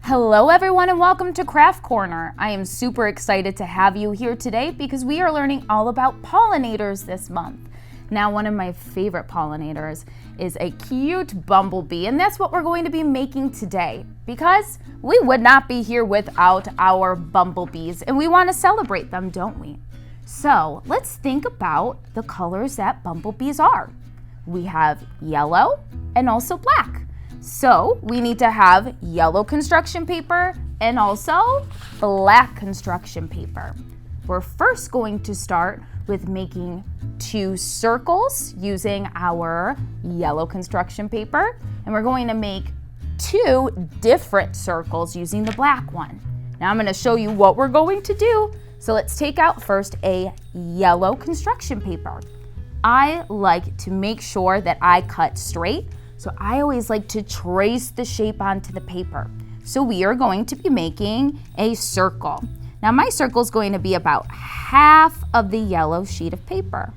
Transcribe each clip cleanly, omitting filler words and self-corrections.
Hello everyone and welcome to Craft Corner. I am super excited to have you here today because we are learning all about pollinators this month. Now, one of my favorite pollinators is a cute bumblebee, and that's what we're going to be making today because we would not be here without our bumblebees, and we want to celebrate them, don't we? So let's think about the colors that bumblebees are. We have yellow and also black. So we need to have yellow construction paper and also black construction paper. We're first going to start with making 2 circles using our yellow construction paper, and we're going to make 2 different circles using the black one. Now I'm going to show you what we're going to do. So let's take out first a yellow construction paper. I like to make sure that I cut straight. So I always like to trace the shape onto the paper. So we are going to be making a circle. Now my circle is going to be about half of the yellow sheet of paper.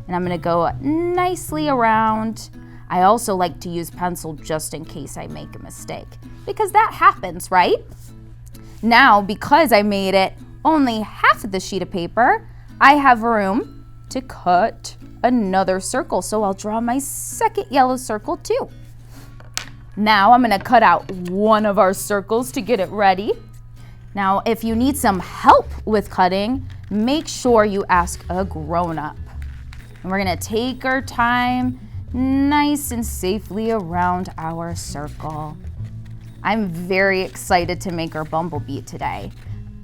And I'm going to go nicely around. I also like to use pencil just in case I make a mistake, because that happens, right? Now, because I made it only half of the sheet of paper, I have room to cut another circle. So I'll draw my second yellow circle too. Now I'm going to cut out one of our circles to get it ready. Now, if you need some help with cutting, make sure you ask a grown-up. And we're going to take our time nice and safely around our circle. I'm very excited to make our bumblebee today.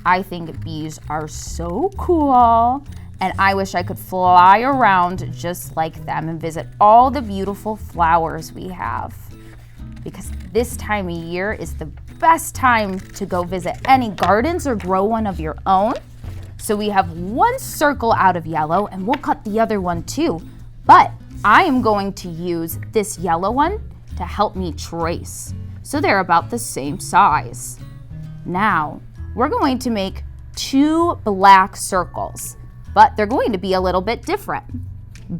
I think bees are so cool. And I wish I could fly around just like them and visit all the beautiful flowers we have. Because this time of year is the best time to go visit any gardens or grow one of your own. So we have one circle out of yellow, and we'll cut the other one too. But I am going to use this yellow one to help me trace. So they're about the same size. Now, we're going to make 2 black circles, but they're going to be a little bit different.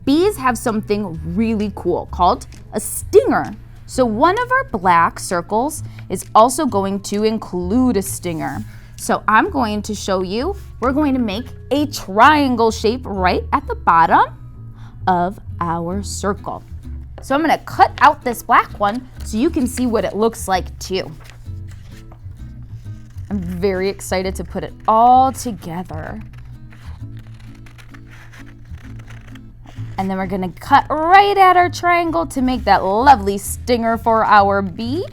Bees have something really cool called a stinger. So one of our black circles is also going to include a stinger. So I'm going to show you, we're going to make a triangle shape right at the bottom of our circle. So I'm going to cut out this black one so you can see what it looks like too. I'm very excited to put it all together. And then we're going to cut right at our triangle to make that lovely stinger for our bee.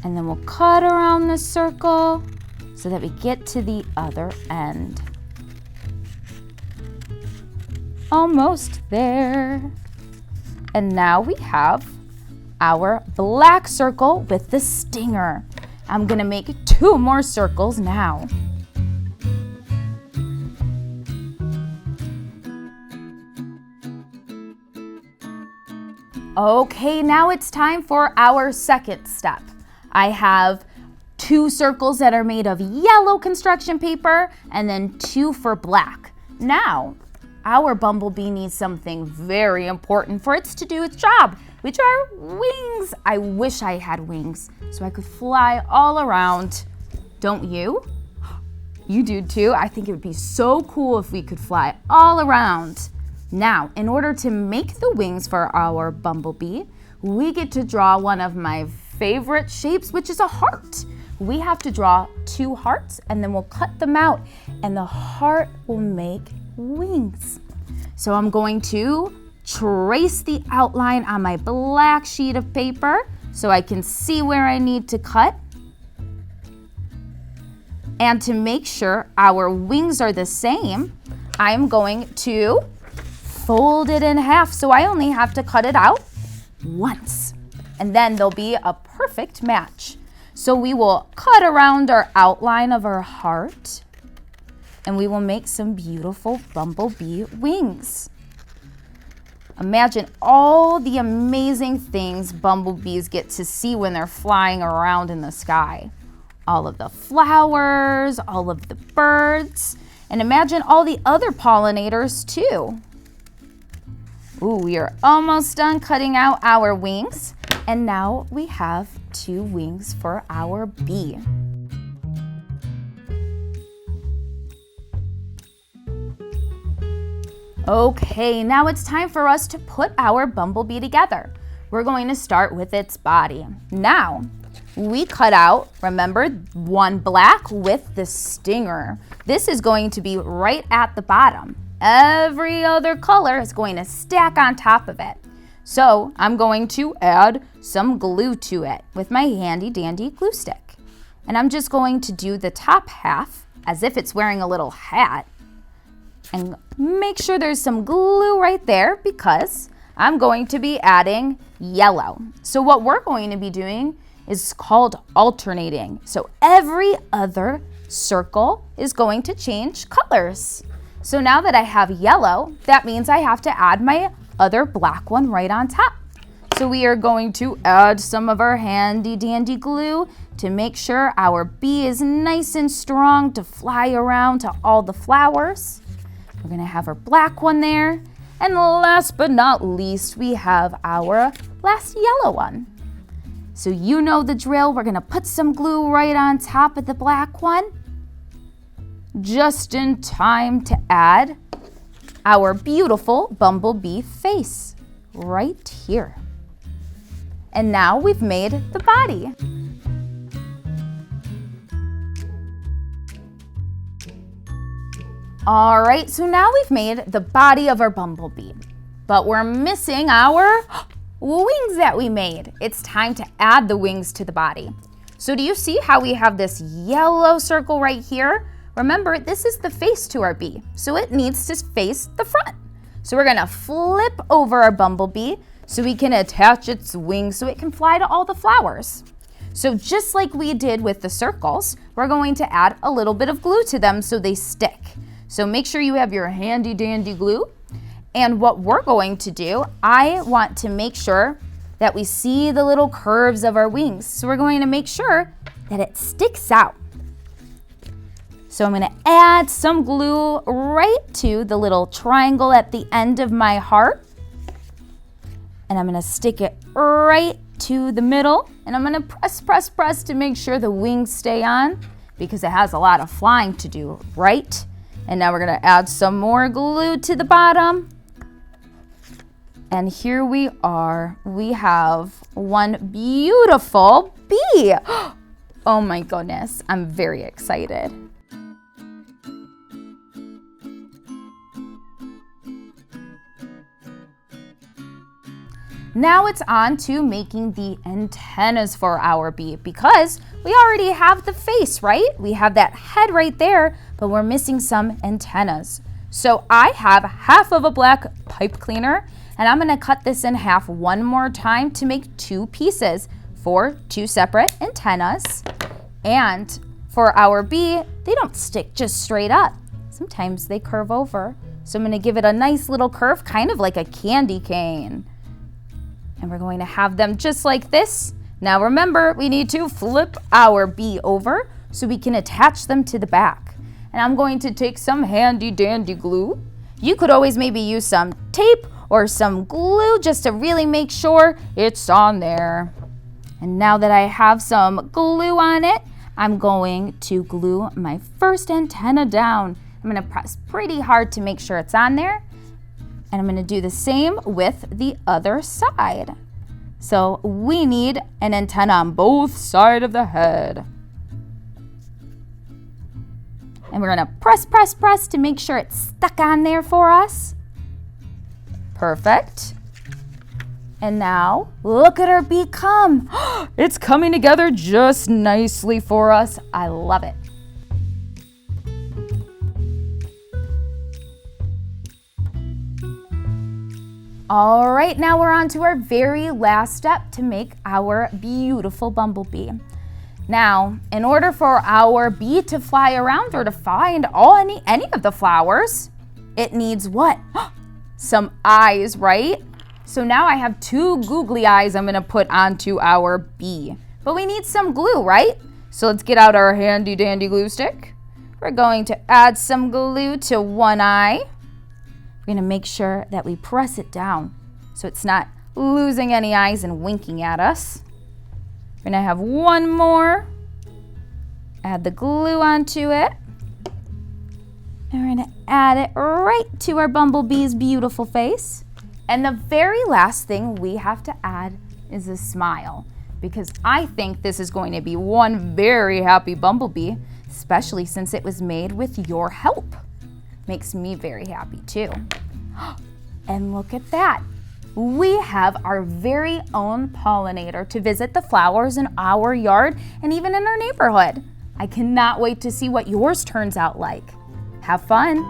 And then we'll cut around the circle so that we get to the other end. Almost there. And now we have our black circle with the stinger. I'm going to make 2 more circles now. Okay, now it's time for our second step. I have 2 circles that are made of yellow construction paper and then 2 for black. Now, our bumblebee needs something very important for it to do its job, which are wings. I wish I had wings so I could fly all around. Don't you? You do too. I think it would be so cool if we could fly all around. Now, in order to make the wings for our bumblebee, we get to draw one of my favorite shapes, which is a heart. We have to draw 2 hearts and then we'll cut them out and the heart will make wings. So I'm going to trace the outline on my black sheet of paper so I can see where I need to cut. And to make sure our wings are the same, I'm going to fold it in half, so I only have to cut it out once. And then there'll be a perfect match. So we will cut around our outline of our heart, and we will make some beautiful bumblebee wings. Imagine all the amazing things bumblebees get to see when they're flying around in the sky. All of the flowers, all of the birds, and imagine all the other pollinators too. Ooh, we are almost done cutting out our wings. And now we have 2 wings for our bee. Okay, now it's time for us to put our bumblebee together. We're going to start with its body. Now, we cut out, remember, 1 black with the stinger. This is going to be right at the bottom. Every other color is going to stack on top of it. So I'm going to add some glue to it with my handy dandy glue stick. And I'm just going to do the top half as if it's wearing a little hat. And make sure there's some glue right there because I'm going to be adding yellow. So what we're going to be doing is called alternating. So every other circle is going to change colors. So now that I have yellow, that means I have to add my other black one right on top. So we are going to add some of our handy dandy glue to make sure our bee is nice and strong to fly around to all the flowers. We're gonna have our black one there. And last but not least, we have our last yellow one. So you know the drill. We're gonna put some glue right on top of the black one, just in time to add our beautiful bumblebee face right here. And now we've made the body. All right, so now we've made the body of our bumblebee, but we're missing our wings that we made. It's time to add the wings to the body. So do you see how we have this yellow circle right here? Remember, this is the face to our bee, so it needs to face the front. So we're gonna flip over our bumblebee so we can attach its wings so it can fly to all the flowers. So just like we did with the circles, we're going to add a little bit of glue to them so they stick. So make sure you have your handy dandy glue. And what we're going to do, I want to make sure that we see the little curves of our wings. So we're going to make sure that it sticks out. So I'm gonna add some glue right to the little triangle at the end of my heart. And I'm gonna stick it right to the middle. And I'm gonna press to make sure the wings stay on because it has a lot of flying to do, right? And now we're gonna add some more glue to the bottom. And here we are. We have one beautiful bee. Oh my goodness, I'm very excited. Now it's on to making the antennas for our bee because we already have the face, right? We have that head right there, but we're missing some antennas. So I have half of a black pipe cleaner and I'm gonna cut this in half one more time to make 2 pieces for 2 separate antennas. And for our bee, they don't stick just straight up. Sometimes they curve over. So I'm gonna give it a nice little curve, kind of like a candy cane. And we're going to have them just like this. Now remember, we need to flip our bee over so we can attach them to the back. And I'm going to take some handy dandy glue. You could always maybe use some tape or some glue just to really make sure it's on there. And now that I have some glue on it, I'm going to glue my first antenna down. I'm gonna press pretty hard to make sure it's on there. And I'm gonna do the same with the other side. So we need an antenna on both sides of the head. And we're gonna press to make sure it's stuck on there for us. Perfect. And now look at our bee come. It's coming together just nicely for us. I love it. All right, now we're on to our very last step to make our beautiful bumblebee. Now, in order for our bee to fly around or to find any of the flowers, it needs what? Some eyes, right? So now I have 2 googly eyes I'm gonna put onto our bee. But we need some glue, right? So let's get out our handy dandy glue stick. We're going to add some glue to one eye. We're gonna make sure that we press it down so it's not losing any eyes and winking at us. We're gonna have one more. Add the glue onto it. And we're gonna add it right to our bumblebee's beautiful face. And the very last thing we have to add is a smile, because I think this is going to be one very happy bumblebee, especially since it was made with your help. Makes me very happy too. And look at that. We have our very own pollinator to visit the flowers in our yard and even in our neighborhood. I cannot wait to see what yours turns out like. Have fun.